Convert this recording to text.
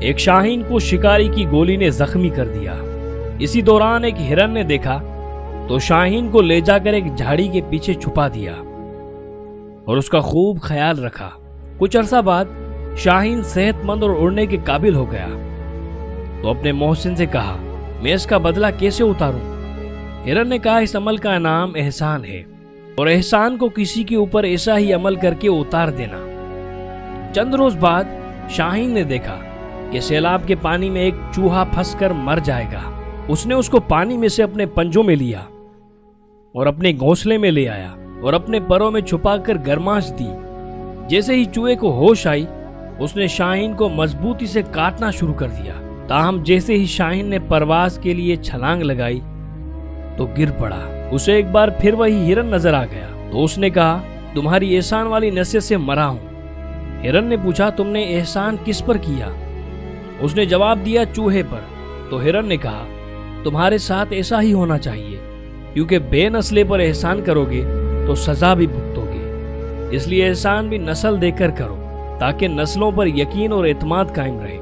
ایک شاہین کو شکاری کی گولی نے زخمی کر دیا۔ اسی دوران ایک ہرن نے دیکھا تو شاہین کو لے جا کر ایک جھاڑی کے پیچھے چھپا دیا اور اس کا خوب خیال رکھا۔ کچھ عرصہ بعد شاہین صحت مند اور اڑنے کے قابل ہو گیا تو اپنے محسن سے کہا، میں اس کا بدلہ کیسے اتاروں؟ ہرن نے کہا، اس عمل کا نام احسان ہے، اور احسان کو کسی کے اوپر ایسا ہی عمل کر کے اتار دینا۔ چند روز بعد شاہین نے دیکھا کہ سیلاب کے پانی میں ایک چوہا پھنس کر مر جائے گا۔ اس نے اس کو پانی میں سے اپنے پنجوں میں لیا اور اپنے گھونسلے میں لے آیا اور اپنے پروں میں چھپا کر گرماش دی۔ جیسے ہی چوہے کو ہوش آئی، اس نے شاہین کو مضبوطی سے کاٹنا شروع کر دیا۔ تاہم جیسے ہی شاہین نے پرواز کے لیے چھلانگ لگائی تو گر پڑا۔ اسے ایک بار پھر وہی ہرن نظر آ گیا تو اس نے کہا، تمہاری احسان والی نصیحت سے مرا ہوں۔ ہرن نے پوچھا، تم نے احسان کس پر کیا؟ اس نے جواب دیا، چوہے پر۔ تو ہرن نے کہا، تمہارے ساتھ ایسا ہی ہونا چاہیے، کیونکہ بے نسلے پر احسان کرو گے تو سزا بھی بھگتو گے، اس لیے احسان بھی نسل دے کر کرو تاکہ نسلوں پر یقین اور اعتماد قائم رہے۔